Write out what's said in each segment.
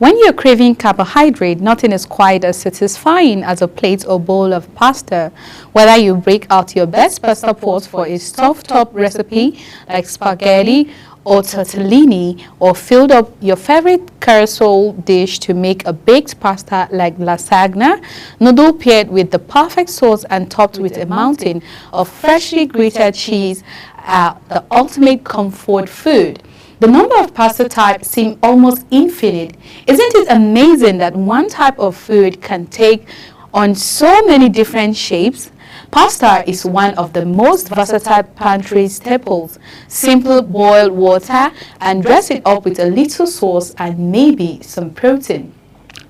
When you're craving carbohydrate, nothing is quite as satisfying as a plate or bowl of pasta. Whether you break out your best pasta pot for a stuffed top recipe like spaghetti or tortellini, or filled up your favorite carousel dish to make a baked pasta like lasagna, noodle paired with the perfect sauce and topped with a mountain of freshly grated cheese are the ultimate comfort food. The number of pasta types seem almost infinite. Isn't it amazing that one type of food can take on so many different shapes? Pasta is one of the most versatile pantry staples. Simple boil water and dress it up with a little sauce and maybe some protein.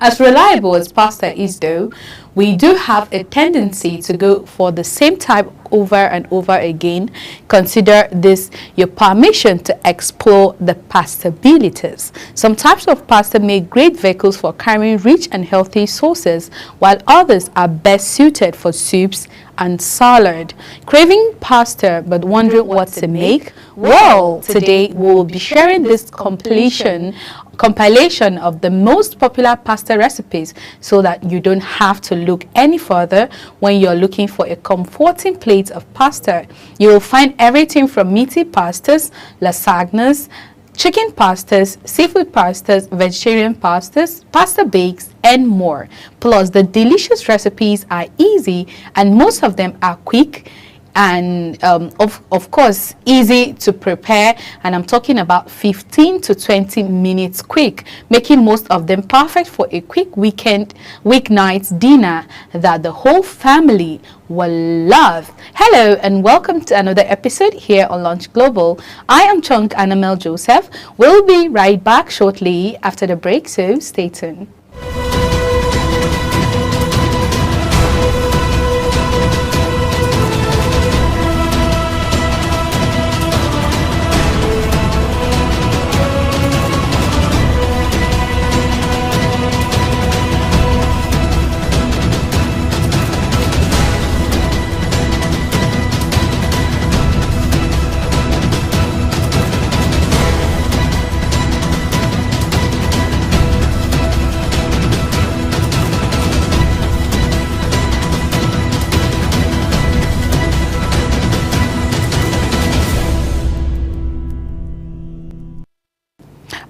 As reliable as pasta is though, we do have a tendency to go for the same type over and over again. Consider this your permission to explore the pastabilities. Some types of pasta make great vehicles for carrying rich and healthy sauces, while others are best suited for soups and salad. Craving pasta but wondering what to make? Well, today we will be sharing this compilation of the most popular pasta recipes so that you don't have to look any further when you're looking for a comforting plate of pasta. You will find everything from meaty pastas, lasagnas, chicken pastas, seafood pastas, vegetarian pastas, pasta bakes, and more. Plus, the delicious recipes are easy and most of them are quick and of course easy to prepare, and I'm talking about 15 to 20 minutes quick, making most of them perfect for a quick weeknight dinner that the whole family will love. Hello and welcome to another episode here on Lunch Global. I am Chunk Annamel Joseph. We'll be right back shortly after the break, so stay tuned.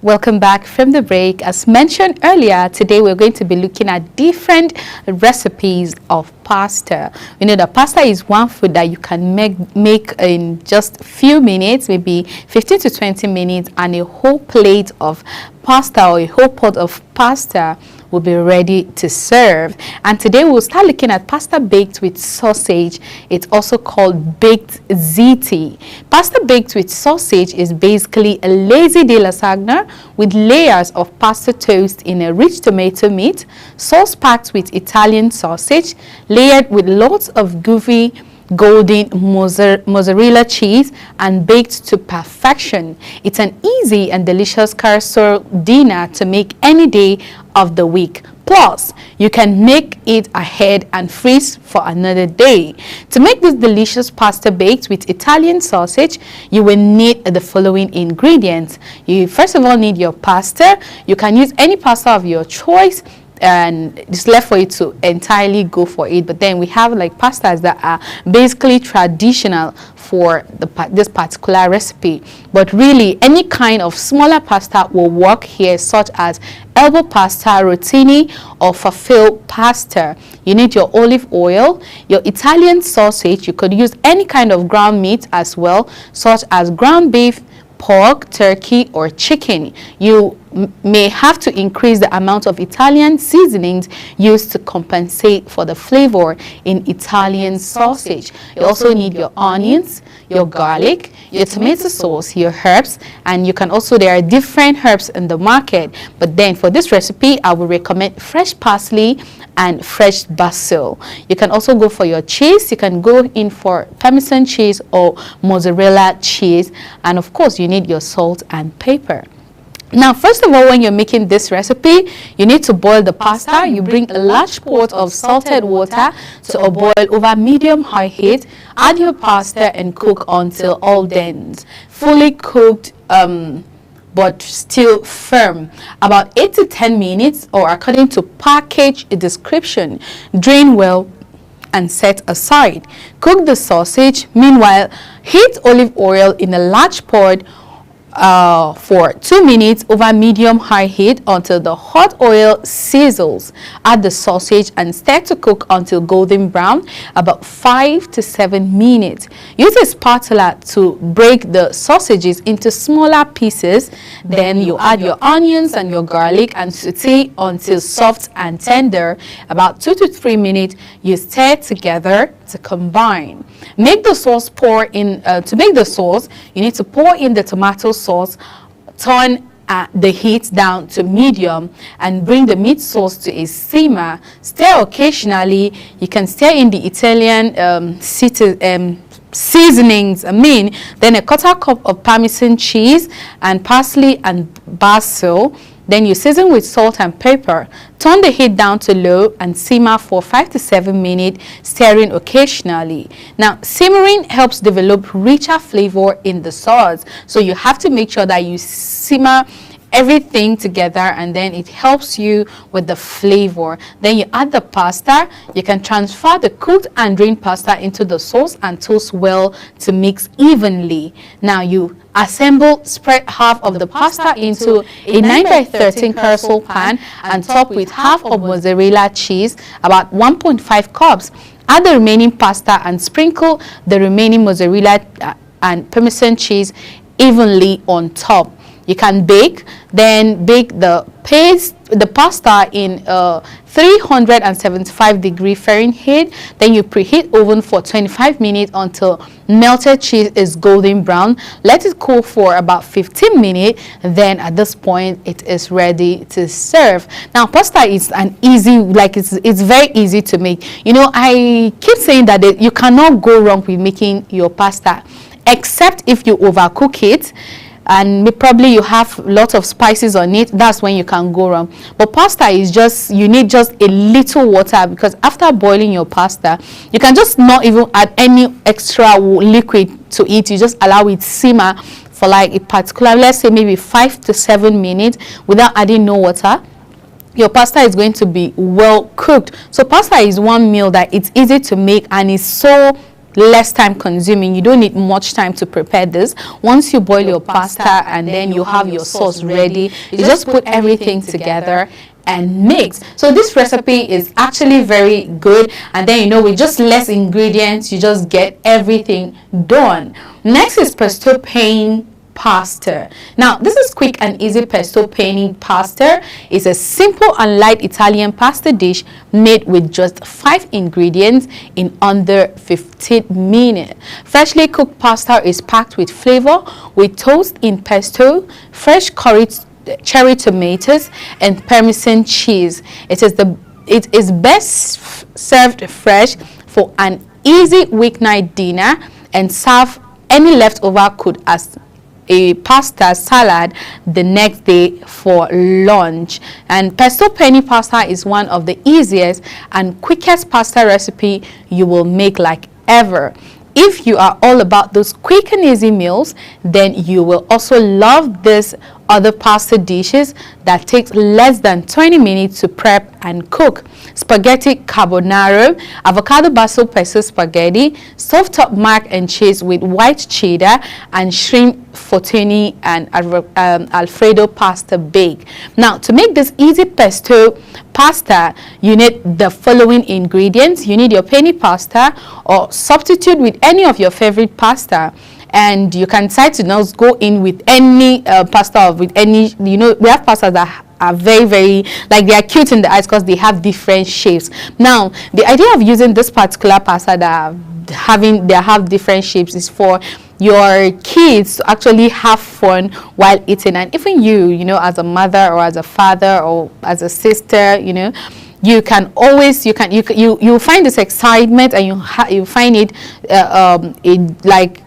Welcome back from the break. As mentioned earlier, today we're going to be looking at different recipes of pasta. You know that pasta is one food that you can make in just a few minutes, maybe 15 to 20 minutes, and a whole plate of pasta or a whole pot of pasta will be ready to serve. And today we'll start looking at pasta baked with sausage. It's also called baked ziti. Pasta baked with sausage is basically a lazy day lasagna with layers of pasta toast in a rich tomato meat, sauce packed with Italian sausage, layered with lots of goofy golden mozzarella cheese and baked to perfection. It's an easy and delicious carousel dinner to make any day of the week. Plus, you can make it ahead and freeze for another day. To make this delicious pasta baked with Italian sausage, you will need the following ingredients. You first of all need your pasta. You can use any pasta of your choice, and it's left for you to entirely go for it. But then we have like pastas that are basically traditional for this particular recipe, but really any kind of smaller pasta will work here, such as elbow pasta, rotini, or farfalle pasta. You need your olive oil, your Italian sausage. You could use any kind of ground meat as well, such as ground beef, pork, turkey, or chicken. You may have to increase the amount of Italian seasonings used to compensate for the flavor in Italian sausage. You also need your onions, your garlic, your tomato sauce, your herbs, and you can also, there are different herbs in the market, but then for this recipe I would recommend fresh parsley and fresh basil. You can also go for your cheese. You can go in for Parmesan cheese or mozzarella cheese, and of course you need your salt and pepper. Now, first of all, when you're making this recipe, you need to boil the pasta. You bring a large pot of salted water to a boil over medium-high heat. Add your pasta and cook until all done. Fully cooked but still firm. About 8 to 10 minutes, or according to package description. Drain well and set aside. Cook the sausage. Meanwhile, heat olive oil in a large pot for 2 minutes over medium-high heat until the hot oil sizzles. Add the sausage and stir to cook until golden brown, about 5 to 7 minutes. Use a spatula to break the sausages into smaller pieces. Then you add your onions and your garlic and saute until soft and tender. About 2 to 3 minutes. You stir together to combine. Make the sauce pour in. To make the sauce, you need to pour in the tomato sauce, turn the heat down to medium, and bring the meat sauce to a simmer. Stir occasionally. You can stir in the Italian seasonings, then a quarter cup of Parmesan cheese and parsley and basil. Then you season with salt and pepper. Turn the heat down to low and simmer for 5 to 7 minutes, stirring occasionally. Now, simmering helps develop richer flavor in the sauce. So you have to make sure that you simmer everything together, and then it helps you with the flavor. Then you add the pasta. You can transfer the cooked and drained pasta into the sauce and toast well to mix evenly. Now you assemble, spread half of the pasta into a 9 by 13 carousel pan and top with half of mozzarella cheese, about 1.5 cups. Add the remaining pasta and sprinkle the remaining mozzarella and Parmesan cheese evenly on top. You can bake. Then bake the pasta in 375-degree Fahrenheit. Then you preheat oven for 25 minutes until melted cheese is golden brown. Let it cool for about 15 minutes. Then at this point, it is ready to serve. Now, pasta is an easy, it's very easy to make. You know, I keep saying that you cannot go wrong with making your pasta, except if you overcook it and probably you have lots of spices on it. That's when you can go wrong. But pasta is just, you need just a little water, because after boiling your pasta, you can just not even add any extra liquid to it. You just allow it simmer for like a particular, let's say maybe 5 to 7 minutes without adding no water. Your pasta is going to be well cooked. So pasta is one meal that it's easy to make and is so less time consuming. You don't need much time to prepare this. Once you boil your pasta and then you have your sauce ready, you just put everything together and mix. So this recipe is actually very good, and then, you know, with just less ingredients, you just get everything done. Next is pesto pane pasta. Now, this is quick and easy pesto pane pasta. It's a simple and light Italian pasta dish made with just 5 ingredients in under 15 minutes. Freshly cooked pasta is packed with flavor, with toast in pesto, fresh curried cherry tomatoes, and Parmesan cheese. It is best served fresh for an easy weeknight dinner, and serve any leftover cooked as a pasta salad the next day for lunch. And pesto pane pasta is one of the easiest and quickest pasta recipe you will make like ever. If you are all about those quick and easy meals, then you will also love this other pasta dishes that takes less than 20 minutes to prep and cook. Spaghetti carbonara, avocado basil pesto spaghetti, soft top mac and cheese with white cheddar, and shrimp fettuccine and alfredo pasta bake. Now, to make this easy pesto pasta, you need the following ingredients. You need your penne pasta, or substitute with any of your favorite pasta. And you can decide to now go in with any pasta, or with any, you know, we have pastas that are very, very, like, they are cute in the eyes because they have different shapes. Now, the idea of using this particular pasta that have different shapes is for your kids to actually have fun while eating. And even you know, as a mother or as a father or as a sister, you know, you can always, you find this excitement, and you find it like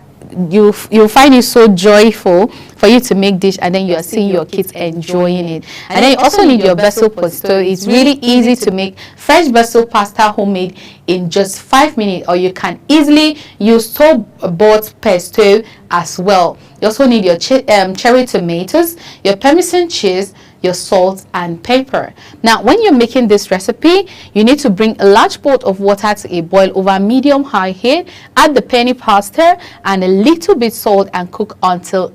you'll find it so joyful for you to make dish, and then you are seeing your kids enjoying it. And then you also need your basil pesto. It's really easy to make fresh basil pasta homemade in just 5 minutes, or you can easily use store-bought pesto as well. You also need your cherry tomatoes, your Parmesan cheese, your salt and pepper. Now, when you're making this recipe, you need to bring a large pot of water to a boil over medium-high heat, add the penny pasta and a little bit salt, and cook until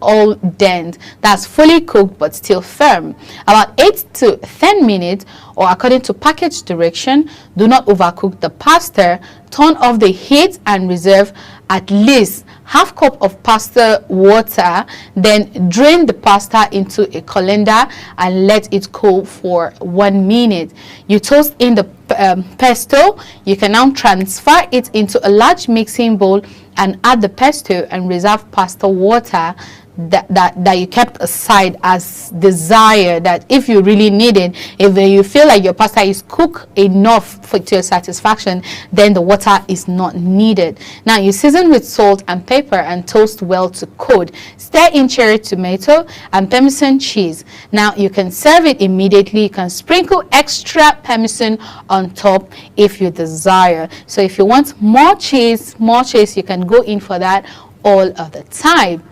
al dente. That's fully cooked but still firm. About 8 to 10 minutes, or according to package direction. Do not overcook the pasta. Turn off the heat and reserve at least half cup of pasta water. Then drain the pasta into a colander and let it cool for 1 minute. You toast in the pesto. You can now transfer it into a large mixing bowl and add the pesto and reserve pasta water that you kept aside as desired. That if you really need it, if you feel like your pasta is cooked enough to your satisfaction, then the water is not needed. Now you season with salt and pepper and toast well to coat. Stir in cherry tomato and Parmesan cheese. Now you can serve it immediately. You can sprinkle extra Parmesan on top if you desire. So if you want more cheese, you can go in for that all of the time.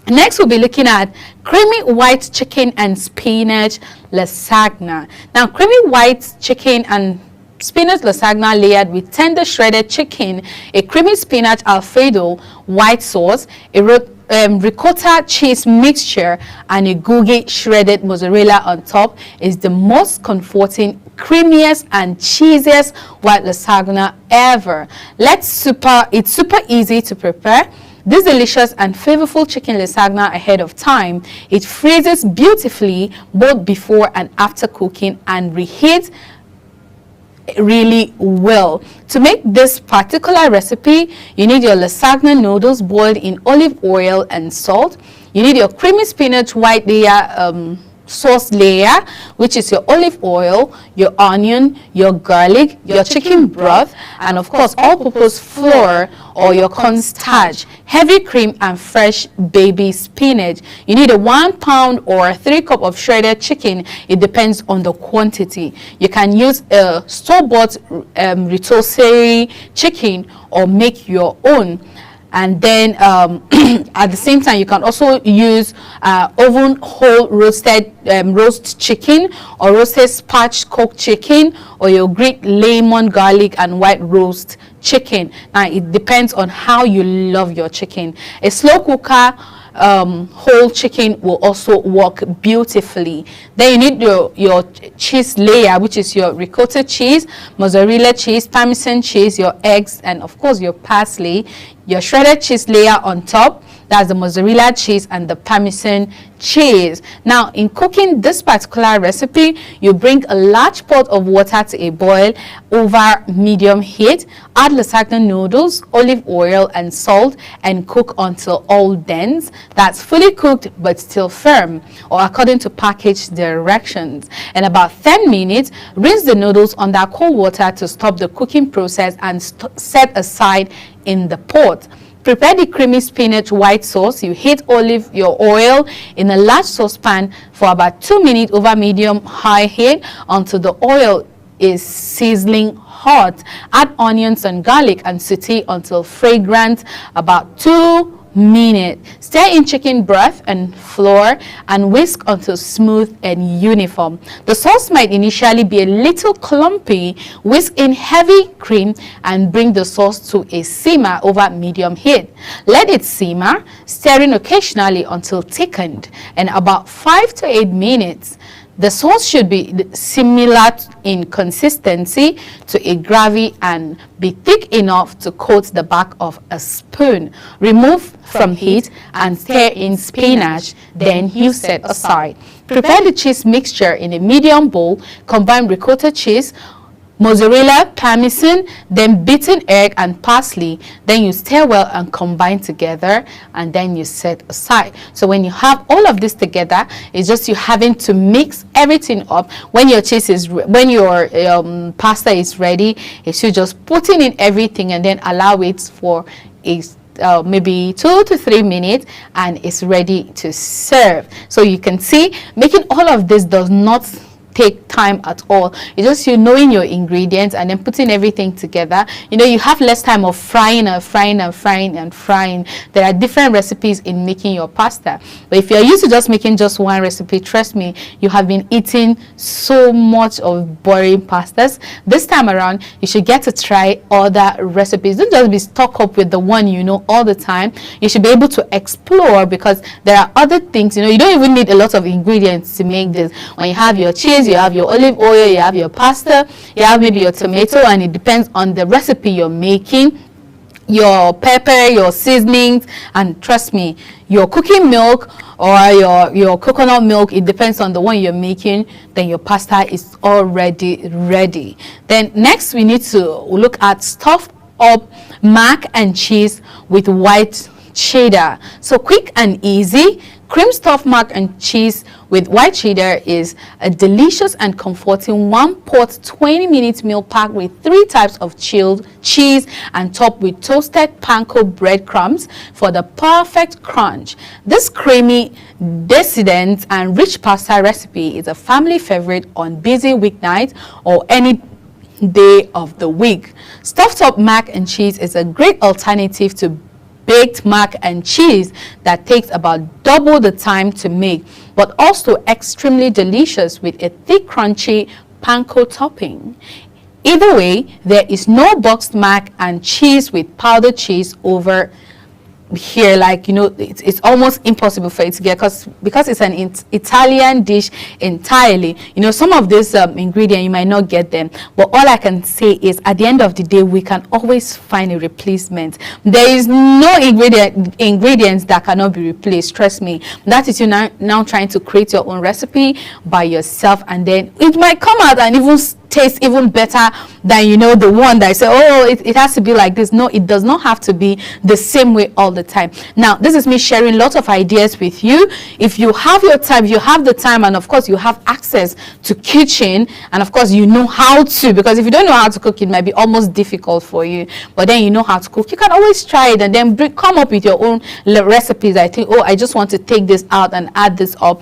Next, we'll be looking at creamy white chicken and spinach lasagna. Now, creamy white chicken and spinach lasagna layered with tender shredded chicken, a creamy spinach alfredo white sauce, a ricotta cheese mixture, and a gooey shredded mozzarella on top is the most comforting, creamiest and cheesiest white lasagna ever. It's super easy to prepare. This delicious and flavorful chicken lasagna ahead of time. It freezes beautifully both before and after cooking and reheats really well. To make this particular recipe, you need your lasagna noodles boiled in olive oil and salt. You need your creamy spinach white layer sauce layer, which is your olive oil, your onion, your garlic, your chicken broth, and of course all-purpose flour or your cornstarch, heavy cream, and fresh baby spinach. You need a 1 pound or 3 cup of shredded chicken. It depends on the quantity. You can use a store-bought rotisserie chicken or make your own. And then at the same time, you can also use oven whole roasted roast chicken or roasted spatch-cooked chicken, or your grilled lemon, garlic, and white roast chicken. Now, it depends on how you love your chicken. A slow cooker whole chicken will also work beautifully. Then you need your cheese layer, which is your ricotta cheese, mozzarella cheese, Parmesan cheese, your eggs, and of course your parsley. Your shredded cheese layer on top, that's the mozzarella cheese and the Parmesan cheese. Now, in cooking this particular recipe, you bring a large pot of water to a boil over medium heat. Add lasagna noodles, olive oil, and salt, and cook until al dente. That's fully cooked but still firm, or according to package directions. In about 10 minutes, rinse the noodles under cold water to stop the cooking process and set aside in the pot. Prepare the creamy spinach white sauce. You heat your oil in a large saucepan for about 2 minutes over medium-high heat until the oil is sizzling hot. Add onions and garlic and saute until fragrant, about 2 minutes. Stir in chicken broth and flour and whisk until smooth and uniform. The sauce might initially be a little clumpy. Whisk in heavy cream and bring the sauce to a simmer over medium heat. Let it simmer, stirring occasionally until thickened, and about 5 to 8 minutes. The sauce should be similar in consistency to a gravy and be thick enough to coat the back of a spoon. Remove from heat and stir in spinach, then you set aside. Prepare the cheese mixture in a medium bowl. Combine ricotta cheese, mozzarella, Parmesan, then beaten egg and parsley. Then you stir well and combine together, and then you set aside. So when you have all of this together, it's just you having to mix everything up. When your pasta is ready, it's you just putting in everything and then allow it for a maybe 2 to 3 minutes, and it's ready to serve. So you can see making all of this does not take time at all. It's just you knowing your ingredients and then putting everything together. You have less time of frying and frying and frying and frying. There are different recipes in making your pasta, but if you're used to just making just one recipe, trust me, you have been eating so much of boring pastas. This time around, you should get to try other recipes. Don't just be stuck up with the one you know all the time. You should be able to explore, because there are other things. You don't even need a lot of ingredients to make this. When you have your cheese, you have your olive oil, you have your pasta, you have maybe your tomato, and it depends on the recipe you're making, your pepper, your seasonings, and trust me, your cooking milk or your coconut milk, it depends on the one you're making, then your pasta is already ready. Then next we need to look at stuffed up mac and cheese with white cheddar. So quick and easy. Cream stuffed mac and cheese with white cheddar is a delicious and comforting one-pot 20-minute meal packed with 3 types of chilled cheese and topped with toasted panko breadcrumbs for the perfect crunch. This creamy, decadent and rich pasta recipe is a family favorite on busy weeknights or any day of the week. Stuffed up mac and cheese is a great alternative to baked mac and cheese that takes about double the time to make, but also extremely delicious with a thick crunchy panko topping. Either way, there is no boxed mac and cheese with powdered cheese over here. It's almost impossible for it to get, because it's an Italian dish entirely. Some of these ingredients you might not get them, but all I can say is at the end of the day, we can always find a replacement. There is no ingredients that cannot be replaced. Trust me. That is you now trying to create your own recipe by yourself, and then it might come out and even taste even better than the one that I say, oh, it has to be like this. No, it does not have to be the same way all the time. Now, this is me sharing lots of ideas with you. If you have your time, you have the time, and of course you have access to kitchen, and of course you know how to, because if you don't know how to cook, it might be almost difficult for you, but then you know how to cook, you can always try it and then come up with your own recipes. I think, oh, I just want to take this out and add this up.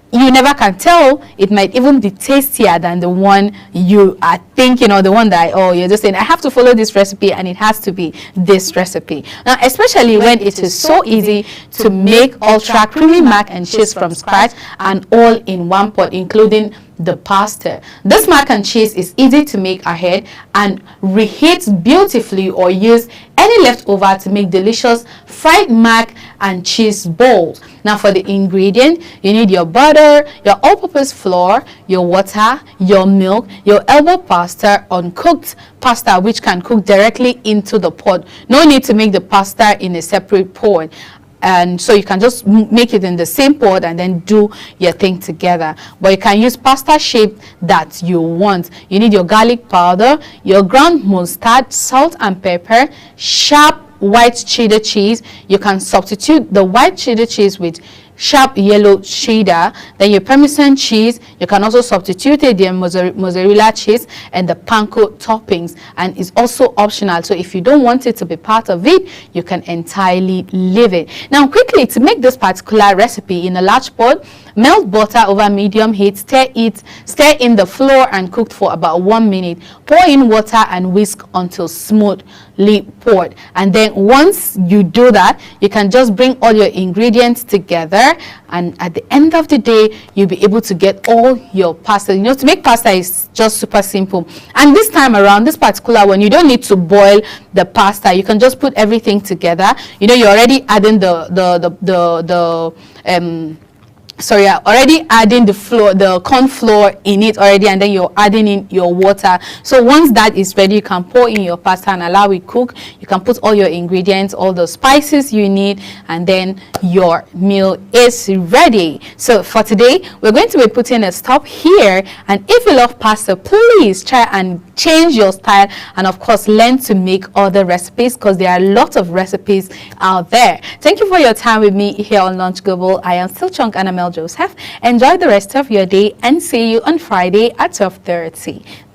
You never can tell. It might even be tastier than the one you are thinking, or the one that you're just saying, I have to follow this recipe and it has to be this recipe. Now, especially when it is so easy to make ultra creamy mac and cheese from scratch and all in one pot, including the pasta. This mac and cheese is easy to make ahead and reheats beautifully, or use any leftover to make delicious fried mac and cheese bowls. Now for the ingredient, you need your butter, your all-purpose flour, your water, your milk, your elbow pasta, uncooked pasta which can cook directly into the pot. No need to make the pasta in a separate pot. And so you can just make it in the same pot and then do your thing together. But you can use pasta shape that you want. You need your garlic powder, your ground mustard, salt and pepper, sharp white cheddar cheese. You can substitute the white cheddar cheese with sharp yellow cheddar. Then your Parmesan cheese, you can also substitute it, the mozzarella cheese, and the panko toppings, and it's also optional. So if you don't want it to be part of it, you can entirely leave it. Now quickly, to make this particular recipe, in a large pot, melt butter over medium heat, stir in the flour and cook for about 1 minute. Pour in water and whisk until smoothly poured. And then once you do that, you can just bring all your ingredients together, and at the end of the day, you'll be able to get all your pasta. To make pasta is just super simple. And this time around, this particular one, you don't need to boil the pasta. You can just put everything together. You're already adding already adding the corn flour in it already, and then you're adding in your water. So once that is ready, you can pour in your pasta and allow it cook. You can put all your ingredients, all the spices you need, and then your meal is ready. So for today, we're going to be putting a stop here, and if you love pasta, please try and change your style, and of course learn to make other recipes, because there are lots of recipes out there. Thank you for your time with me here on Lunch Global. I am still Chunk Annamel Joseph. Enjoy the rest of your day, and see you on Friday at 12:30. Bye.